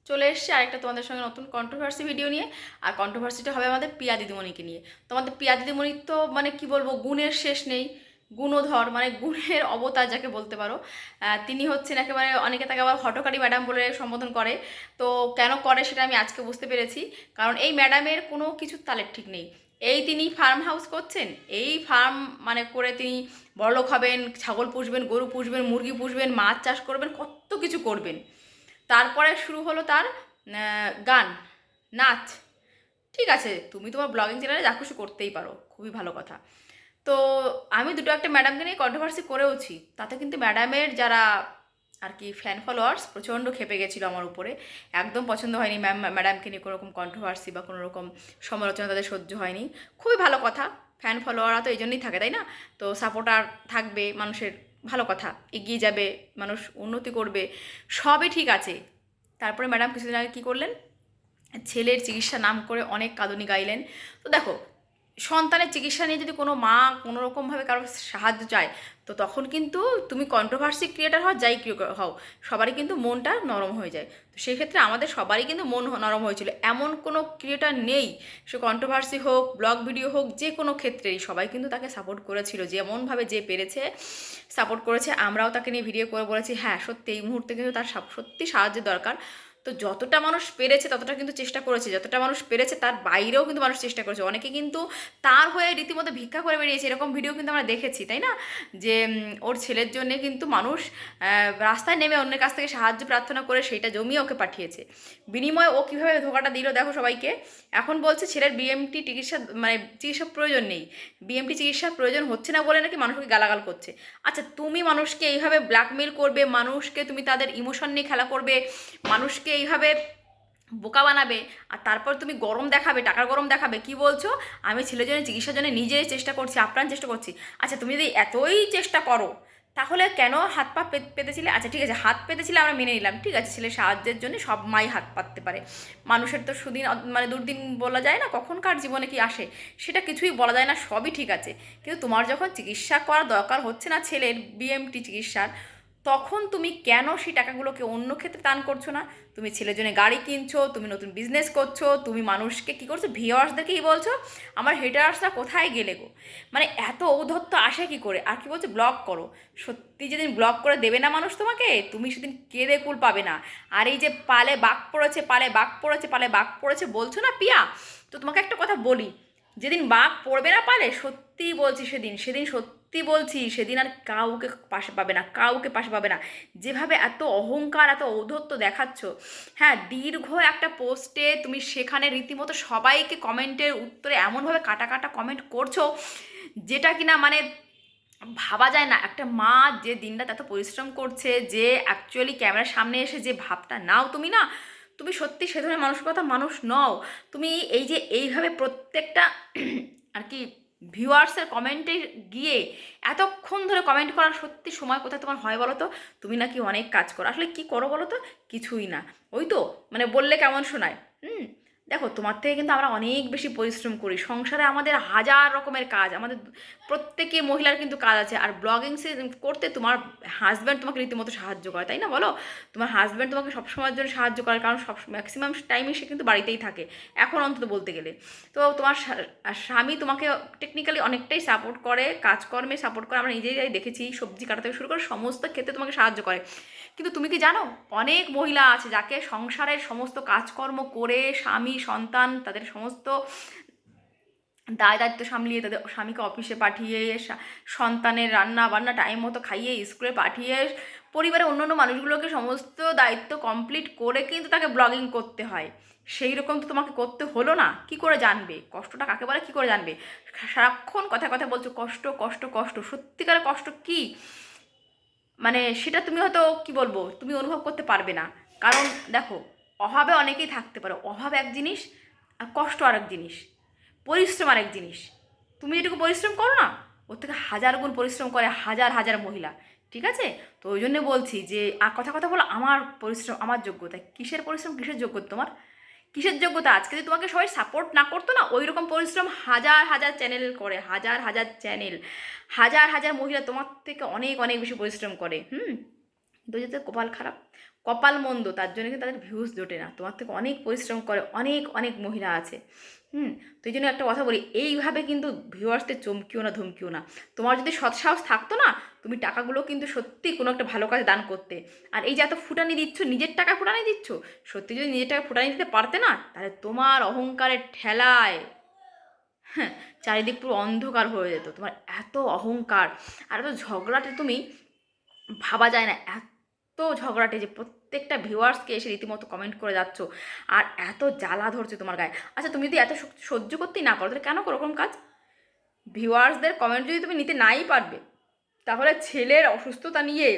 চলে এসেছি আরেকটা তোমাদের সঙ্গে নতুন কন্ট্রোভার্সি ভিডিও নিয়ে। আর কন্ট্রোভার্সিটা হবে আমাদের পিয়া দিদিমণিকে নিয়ে। তোমাদের পিয়া দিদিমণির তো মানে কি বলবো, গুণের শেষ নেই। গুণধর মানে গুণের অবতার যাকে বলতে পারো। তিনি হচ্ছেন একেবারে, অনেকে তাকে আবার হটকারী ম্যাডাম বলে সম্বোধন করে। তো কেন করে সেটা আমি আজকে বুঝতে পেরেছি। কারণ এই ম্যাডামের কোনো কিছু তালের ঠিক নেই। এই তিনি ফার্ম হাউস করছেন, এই ফার্ম মানে করে তিনি বড়লোক হবেন, ছাগল পুষবেন, গরু পুষবেন, মুরগি পুষবেন, মাছ চাষ করবেন, কত কিছু করবেন। তারপরে শুরু হলো তার গান, নাচ। ঠিক আছে, তুমি তোমার ব্লগিং চ্যানেলে যা খুশি করতেই পারো, খুবই ভালো কথা। তো আমি দুটো একটা ম্যাডামকে নিয়ে কন্ট্রোভার্সি করেওছি, তাতে কিন্তু ম্যাডামের যারা আর কি ফ্যান ফলোয়ার্স প্রচণ্ড খেপে গেছিলো আমার উপরে। একদম পছন্দ হয়নি ম্যাডামকে নিয়ে কোনো রকম কন্ট্রোভার্সি বা কোনো রকম সমালোচনা তাদের সহ্য হয়নি। খুবই ভালো কথা, ফ্যান ফলোয়াররা তো এই জন্যই থাকে, তাই না? তো সাপোর্টার থাকবে মানুষের, ভালো কথা, এগিয়ে যাবে, মানুষ উন্নতি করবে, সবই ঠিক আছে। তারপরে ম্যাডাম কিছুদিন আগে কী করলেন, ছেলের চিকিৎসা নাম করে অনেক কাঁদুনি গাইলেন। তো দেখো, সন্তানের চিকিৎসা নিয়ে যদি কোনো মা কোনো রকমভাবে কারো সাহায্য চায়, তো তখন কিন্তু তুমি কন্ট্রোভার্সি ক্রিয়েটার হও, যাই হও, সবারই কিন্তু মনটা নরম হয়ে যায়। তো সেই ক্ষেত্রে আমাদের সবারই কিন্তু মন নরম হয়েছিল। এমন কোনো ক্রিয়েটার নেই, সে কন্ট্রোভার্সি হোক, ব্লগ ভিডিও হোক, যে কোনো ক্ষেত্রেই সবাই কিন্তু তাকে সাপোর্ট করেছিল, যেমনভাবে যে পেরেছে সাপোর্ট করেছে। আমরাও তাকে নিয়ে ভিডিও করে বলেছি, হ্যাঁ সত্যি এই মুহূর্তে কিন্তু তার সত্যি সাহায্যের দরকার। তো যতটা মানুষ পেরেছে ততটা কিন্তু চেষ্টা করেছে, যতটা মানুষ পেরেছে তার বাইরেও কিন্তু মানুষ চেষ্টা করেছে। অনেকে কিন্তু তার হয়ে রীতিমতো ভিক্ষা করে বেরিয়েছে, এরকম ভিডিও কিন্তু আমরা দেখেছি, তাই না? যে ওর ছেলের জন্যে কিন্তু মানুষ রাস্তায় নেমে অন্যের কাছ থেকে সাহায্য প্রার্থনা করে সেইটা জমিয়ে ওকে পাঠিয়েছে। বিনিময়ে ও কীভাবে ধোকাটা দিল দেখো সবাইকে। এখন বলছে ছেলের বিএমটি চিকিৎসা মানে চিকিৎসার প্রয়োজন নেই, বিএমটি চিকিৎসার প্রয়োজন হচ্ছে না বলে নাকি মানুষকে গালাগাল করছে। আচ্ছা, তুমি মানুষকে এইভাবে ব্ল্যাকমেল করবে, মানুষকে তুমি তাদের ইমোশন নিয়ে খেলা করবে, মানুষকে এইভাবে বোকা বানাবে, আর তারপর তুমি গরম দেখাবে, টাকার গরম দেখাবে, কি বলছো? আমি ছেলের জন্য চিকিৎসার জন্য নিজেই চেষ্টা করছি, আপ্রাণ চেষ্টা করছি। আচ্ছা, তুমি যদি এতই চেষ্টা করো, তাহলে কেন হাত পা পেতেছিলে? আচ্ছা ঠিক আছে, হাত পেতেছিলে আমরা মেনে নিলাম, ঠিক আছে, ছেলের সাহায্যের জন্য সব মাই হাত পাততে পারে। মানুষের তো সুদিন মানে দুর্দিন বলা যায় না, কখন কার জীবনে কি আসে সেটা কিছুই বলা যায় না, সবই ঠিক আছে। কিন্তু তোমার যখন চিকিৎসা করার দরকার হচ্ছে না ছেলের বিএমটি চিকিৎসার, তখন তুমি কেন সেই টাকাগুলোকে অন্য ক্ষেত্রে দান করছো না? তুমি ছেলের জন্য গাড়ি কিনছো, তুমি নতুন বিজনেস করছো, তুমি মানুষকে কী করছো, ভিউয়ার্সদেরকে কী বলছো, আমার হেটার্সরা কোথায় গেলে গো? মানে এত ঔদ্ধত্য আসে কী করে? আর কি বলছো, ব্লগ করো। সত্যি যেদিন ব্লগ করে দেবে না মানুষ তোমাকে, তুমি সেদিন কেঁদে কুল পাবে না। আর এই যে পালে বাঘ পড়েছে, পালে বাঘ পড়েছে, পালে বাঘ পড়েছে বলছো না পিয়া, তো তোমাকে একটা কথা বলি, যেদিন বাঘ পড়বে না পালে, সত্যিই বলছি, সেদিন সেদিন সত্যি বলছি, সেদিন আর কাউকে পাশে পাবে না, কাউকে পাশে পাবে না। যেভাবে এত অহংকার, এত ঔদ্ধত্য দেখাচ্ছ, হ্যাঁ দীর্ঘ একটা পোস্টে তুমি সেখানে রীতিমতো সবাইকে কমেন্টের উত্তরে এমনভাবে কাটা কাটা কমেন্ট করছো, যেটা কিনা মানে ভাবা যায় না। একটা মা যে দিনরাত এত পরিশ্রম করছে, যে অ্যাকচুয়ালি ক্যামেরার সামনে এসে যে ভাবটা নাও তুমি, না তুমি সত্যি সে ধরনের মানসিকতা মানুষ নও। তুমি এই যে এইভাবে প্রত্যেকটা আর কি ভিউয়ার্সের কমেন্টে গিয়ে এতক্ষণ ধরে কমেন্ট করার সত্যি সময় কোথায় তোমার হয় বলো তো? তুমি নাকি অনেক কাজ করো, আসলে কি করো বলো তো? কিছুই না। ওই তো মানে বললে কেমন শোনায়। দেখো, তোমার থেকে কিন্তু আমরা অনেক বেশি পরিশ্রম করি, সংসারে আমাদের হাজার রকমের কাজ, আমাদের প্রত্যেকে মহিলার কিন্তু কাজ আছে। আর ব্লগিং করতে তোমার হাজব্যান্ড তোমাকে রীতিমতো সাহায্য করে, তাই না বলো? তোমার হাজব্যান্ড তোমাকে সবসময়ের জন্য সাহায্য করে, কারণ সব ম্যাক্সিমাম টাইমে সে কিন্তু বাড়িতেই থাকে, এখন অন্তত বলতে গেলে। তো তোমার স্বামী তোমাকে টেকনিক্যালি অনেকটাই সাপোর্ট করে, কাজকর্মে সাপোর্ট করে, আমরা নিজেরাই দেখেছি, সবজি কাটা থেকে শুরু করে সমস্ত ক্ষেত্রে তোমাকে সাহায্য করে। কিন্তু তুমি কি জানো, অনেক মহিলা আছে যাকে সংসারের সমস্ত কাজকর্ম করে, স্বামী সন্তান তাদের সমস্ত দায় দায়িত্ব সামলিয়ে, তাদের স্বামীকে অফিসে পাঠিয়ে, সন্তানের রান্না বান্না টাইম মতো খাইয়ে, স্কুলে পাঠিয়ে, পরিবারের অন্যান্য মানুষগুলোকে সমস্ত দায়িত্ব কমপ্লিট করে কিন্তু তাকে ব্লগিং করতে হয়। সেই রকম তো তোমাকে করতে হলো না, কি করে জানবে কষ্টটা কাকে বলে, কি করে জানবে? সারাক্ষণ কথা কথা বলছো কষ্ট কষ্ট কষ্ট, সত্যিকারের কষ্ট কি মানে সেটা তুমি হয়তো কি বলবো, তুমি অনুভব করতে পারবে না। কারণ দেখো, অভাবে অনেকেই থাকতে পারো, অভাব এক জিনিস আর কষ্ট আরেক জিনিস, পরিশ্রম আরেক জিনিস। তুমি যেটুকু পরিশ্রম করো না, ওর থেকে হাজার গুণ পরিশ্রম করে হাজার হাজার মহিলা, ঠিক আছে? তো ওই জন্যে বলছি যে আর কথা কথা বলো আমার পরিশ্রম, আমার যোগ্যতা, কিসের পরিশ্রম, কিসের যোগ্যতা তোমার, কিসের যোগ্যতা? আজকে যদি তোমাকে সবাই সাপোর্ট না করতো না, ওই রকম পরিশ্রম হাজার হাজার চ্যানেল করে, হাজার হাজার চ্যানেল, হাজার হাজার মহিলা তোমার থেকে অনেক অনেক বেশি পরিশ্রম করে। তো যাদের কপাল খারাপ, কপাল মন্দ, তার জন্য কিন্তু তাদের ভিউজ জোটে না। তোমার থেকে অনেক পরিশ্রম করে অনেক অনেক মহিলা আছে। তো এই জন্য একটা কথা বলি, এইভাবে কিন্তু ভিউয়ার্সদের চমকিও না, ধমকিও না। তোমার যদি সৎসাহস থাকতো না, তুমি টাকাগুলো কিন্তু সত্যি কোনো একটা ভালো কাজে দান করতে। আর এই যে এত ফুটানি দিচ্ছ, নিজের টাকা ফুটানি দিচ্ছ, সত্যি যদি নিজের টাকা ফুটানি দিতে পারতে না, তাহলে তোমার অহংকারের ঠেলায় হ্যাঁ চারিদিক পুরো অন্ধকার হয়ে যেত। তোমার এত অহংকার আর এত ঝগড়াটে, তুমি ভাবা যায় না এত ঝগড়াটে যে প্রত্যেকটা ভিউয়ার্সকে এসে রীতিমতো কমেন্ট করে যাচ্ছ, আর এত জ্বালা ধরছে তোমার গায়ে। আচ্ছা তুমি যদি এত সহ্য করতেই না পারো, তাহলে কেন করো ওরকম কাজ? ভিউয়ার্সদের কমেন্ট যদি তুমি নিতে নাই পারবে, তাহলে ছেলের অসুস্থতা নিয়ে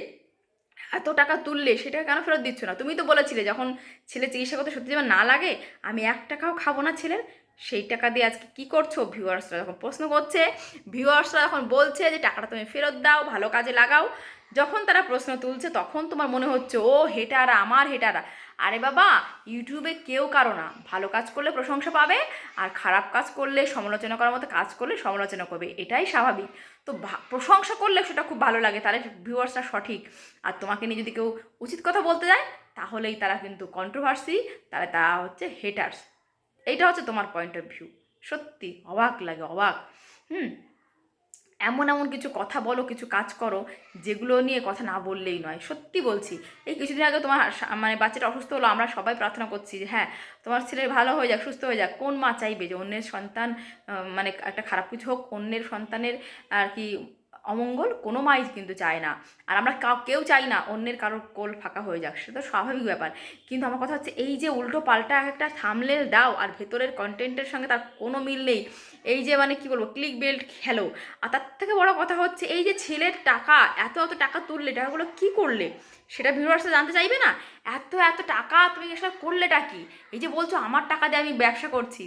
এত টাকা তুললে সেটা কেন ফেরত দিচ্ছ না? তুমি তো বলেছিলে যখন ছেলে চিকিৎসা করতে সত্যি যেমন না লাগে, আমি 1 টাকাও খাবো না ছেলের। সেই টাকা দিয়ে আজকে কি করছো? ভিউয়ার্সরা যখন প্রশ্ন করছে, ভিউয়ার্সরা যখন বলছে যে টাকাটা তুমি ফেরত দাও, ভালো কাজে লাগাও, যখন তারা প্রশ্ন তুলছে তখন তোমার মনে হচ্ছে ও হেটারা, আমার হেটারা। আরে বাবা, ইউটিউবে কেউ কারো না, ভালো কাজ করলে প্রশংসা পাবে, আর খারাপ কাজ করলে, সমালোচনা করার মতো কাজ করলে সমালোচনা করবে, এটাই স্বাভাবিক। তো প্রশংসা করলে সেটা খুব ভালো লাগে, তাহলে ভিউয়ার্সরা সঠিক। আর তোমাকে নিয়ে যদি কেউ উচিত কথা বলতে যায়, তাহলেই তারা কিন্তু কন্ট্রোভার্সি, তাহলে তারা হচ্ছে হেটার্স। এইটা হচ্ছে তোমার পয়েন্ট অফ ভিউ। সত্যি অবাক লাগে, অবাক। হুম এমন এমন কিছু কথা বলো, কিছু কাজ করো, যেগুলো নিয়ে কথা না বললেই নয়। সত্যি বলছি, এই কিছুদিন আগে তোমার মানে বাচ্চাটা অসুস্থ হলো, আমরা সবাই প্রার্থনা করছি যে হ্যাঁ তোমার ছেলের ভালো হয়ে যাক, সুস্থ হয়ে যাক। কোন মা চাইবে যে অন্যের সন্তান মানে একটা খারাপ কিছু হোক, অন্যের সন্তানের আর কি অমঙ্গল? কোনো মাই কিন্তু চায় না। আর আমরা কেউ চাই না অন্যের কারোর কোল ফাঁকা হয়ে যাক, সেটা তো স্বাভাবিক ব্যাপার। কিন্তু আমার কথা হচ্ছে, এই যে উল্টো পাল্টা একটা থামলেল দাও, আর ভেতরের কন্টেন্টের সঙ্গে তার কোনো মিল নেই। এই যে মানে কি বলবো, ক্লিক বেল্ট খেলো। আর তার থেকে বড় কথা হচ্ছে, এই যে ছেলের টাকা, এত এত টাকা তুললে, টাকাগুলো কি করলে সেটা ভিউয়ার্সরা জানতে চাইবে না? এত এত টাকা তুমি আসলে করলেটা কি? এই যে বলছো আমার টাকা দিয়ে আমি ব্যবসা করছি,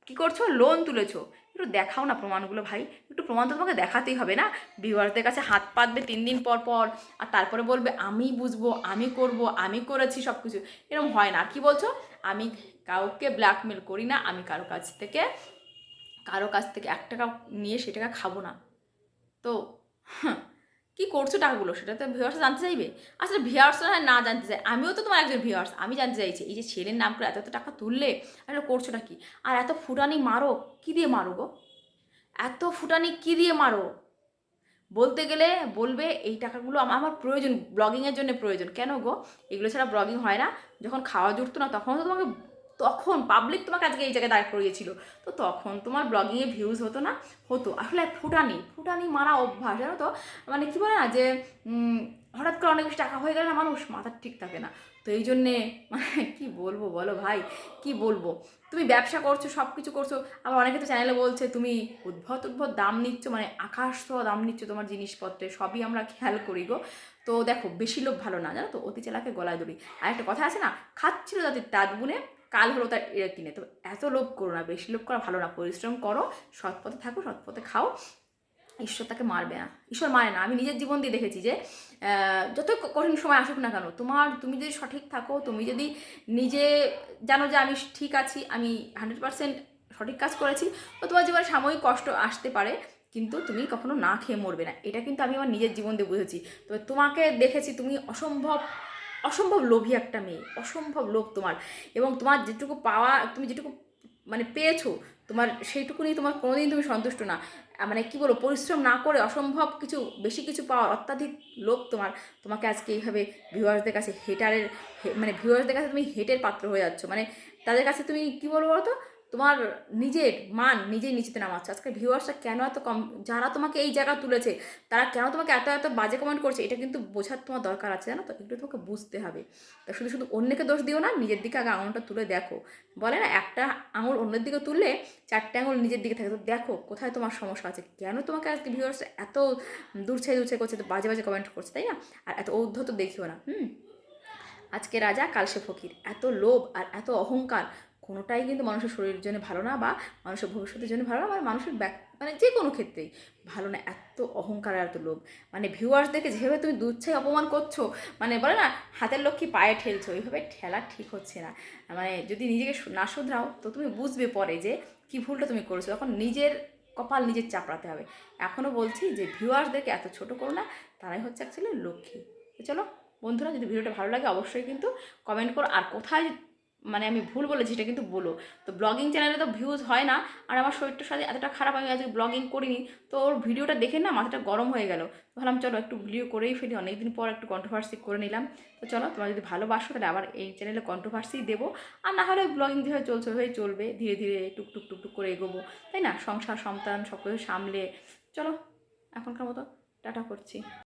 কি করছো? লোন তুলেছো। একটু দেখাও না প্রমাণগুলো ভাই, একটু প্রমাণ তো তোমাকে দেখাতেই হবে না? ভিউয়ার্সদের কাছে হাত পাতবে 3 দিন পর পর, আর তারপরে বলবে আমি বুঝবো, আমি করব, আমি করেছি সব কিছু। এরকম হয় না। কি বলছো? আমি কাউকে ব্ল্যাকমেল করি না, আমি কারো কাছ থেকে 1 টাকা নিয়ে সে টাকা খাবো না। তো হ্যাঁ, কী করছো টাকাগুলো, সেটা তো ভিউয়ার্সরা জানতে চাইবে। আসলে ভিউয়ার্সরা না জানতে চাই, আমিও তো তোমার একজন ভিউয়ার্স, আমি জানতে চাইছি এই যে ছেলের নাম করে এত এত টাকা তুললে, আসলে করছোটা কি? আর এত ফুটানি মারো, কী দিয়ে মারো গো? এত ফুটানি কী দিয়ে মারো? বলতে গেলে বলবে এই টাকাগুলো আমার প্রয়োজন, ব্লগিংয়ের জন্য প্রয়োজন। কেন গো? এগুলো ছাড়া ব্লগিং হয় না? যখন খাওয়া জুটতো না তখন তো তোমাকে, তখন পাবলিক তোমাকে আজকে এই জায়গায় দাঁড় করিয়েছিল, তো তখন তোমার ব্লগিংয়ে ভিউজ হতো না? হতো। আসলে ফুটানি ফুটানি মারা অভ্যাস, জানো তো। মানে কী বলে না যে হঠাৎ করে অনেক বেশি টাকা হয়ে গেলে না, মানুষ মাথা ঠিক থাকে না। তো এই জন্যে মানে কী বলবো বলো ভাই, কি বলবো? তুমি ব্যবসা করছো, সব কিছু করছো, আবার অনেকে তো চ্যানেলে বলছে তুমি উদ্ভট উদ্ভট দাম নিচ্ছ, মানে আকাশ ছোঁয়া দাম নিচ্ছ তোমার জিনিসপত্রে, সবই আমরা খেয়াল করি গো। তো দেখো, বেশি লোভ ভালো না, জানো তো, অতি চালাকে গলায় দড়ি। আর একটা কথা আছে না, খাচ্ছিল জাতির তাঁত বুনে, কাল হলো তার এরা কিনে। তো এত লোভ করো না, বেশি লোভ করা ভালো না। পরিশ্রম করো, সৎ পথে থাকো, সৎ পথে খাও, ঈশ্বর তাকে মারবে না, ঈশ্বর মারে না। আমি নিজের জীবন দিয়ে দেখেছি যে যত কঠিন সময় আসুক না কেন, তুমি যদি সঠিক থাকো, তুমি যদি নিজে জানো যে আমি ঠিক আছি, আমি 100% সঠিক কাজ করেছি, তো তোমার জীবনে সাময়িক কষ্ট আসতে পারে, কিন্তু তুমি কখনো না খেয়ে মরবে না। এটা কিন্তু আমি আমার নিজের জীবন দিয়ে বুঝেছি। তো তোমাকে দেখেছি, তুমি অসম্ভব অসম্ভব লোভী একটা মেয়ে, অসম্ভব লোভ তোমার। এবং তোমার যেটুকু পাওয়া, তুমি যেটুকু মানে পেয়েছো, তোমার সেইটুকু নিয়ে তোমার কোনোদিন তুমি সন্তুষ্ট না। মানে কি বলবো, পরিশ্রম না করে অসম্ভব কিছু, বেশি কিছু পাওয়ার অত্যাধিক লোভ তোমার, তোমাকে আজকে এইভাবে ভিউয়ার্সদের কাছে হেটারের, মানে ভিউয়ার্সদের কাছে তুমি হেটের পাত্র হয়ে যাচ্ছ। মানে তাদের কাছে তুমি কি বলবো বলো তো, তোমার নিজের মান নিজেই নিচেতে নামাচ্ছ। আজকে ভিউয়ার্সরা কেন এত কম, যারা তোমাকে এই জায়গা তুলেছে, তারা কেন তোমাকে এত এত বাজে কমেন্ট করছে, এটা কিন্তু বোঝার তোমার দরকার আছে, জানো তো, একটু তোমাকে বুঝতে হবে। তা শুধু শুধু অন্যকে দোষ দিও না, নিজের দিকে আগে আঙুলটা তুলে দেখো। বলে না, একটা আঙুল অন্যের দিকে তুললে 4টে আঙুল নিজের দিকে থাকে। তো দেখো কোথায় তোমার সমস্যা আছে, কেন তোমাকে আজকে ভিউয়ার্স এত দূরছে করছে, তো বাজে বাজে কমেন্ট করছে, তাই না? আর এত ঔদ্ধত দেখিও না। আজকে রাজা কাল সে ফকির, এত লোভ আর এত অহংকার কোনোটাই কিন্তু মানুষের শরীরের জন্য ভালো না, বা মানুষের ভবিষ্যতের জন্য ভালো না, বা মানুষের মানে যে কোনো ক্ষেত্রেই ভালো না। এত অহংকার আর এত লোভ, মানে ভিউয়ার্সদেরকে যেভাবে তুমি দুচ্ছাই অপমান করছো, মানে বলে না হাতের লক্ষ্মী পায়ে ঠেলছো, এইভাবে ঠেলা ঠিক হচ্ছে না। মানে যদি নিজেকে না শুধরাও, তো তুমি বুঝবে পরে যে কী ভুলটা তুমি করেছো, তখন নিজের কপাল নিজের চাপড়াতে হবে। এখনও বলছি যে ভিউয়ার্সদেরকে এত ছোট করো না, তারাই হচ্ছে অ্যাকচুয়ালি লক্ষ্মী। তো চলো বন্ধুরা, যদি ভিডিওটা ভালো লাগে অবশ্যই কিন্তু কমেন্ট করো, আর কোথায় মানে আমি ভুল বলেছি সেটা কিন্তু বলো। তো ব্লগিং চ্যানেলে তো ভিউজ হয় না, আর আমার শরীরটার সাথে এতটা খারাপ, আমি আজকে ব্লগিং করিনি। তো ওর ভিডিওটা দেখে না মাথাটা গরম হয়ে গেল, ভাবলাম চলো একটু ভিডিও করেই ফেলি, অনেকদিন পর একটু কন্ট্রোভার্সি করে নিলাম। তো চলো, তোমরা যদি ভালোবাসো তাহলে আবার এই চ্যানেলে কন্ট্রোভার্সি দেবো, আর না হলে ব্লগিং যেভাবে চলছে ওইভাবে চলবে, ধীরে ধীরে টুকটুক টুকটুক করে এগোবো, তাই না? সংসার সন্তান সব কিছু সামলে চলো, এখনকার মতো টাটা করছি।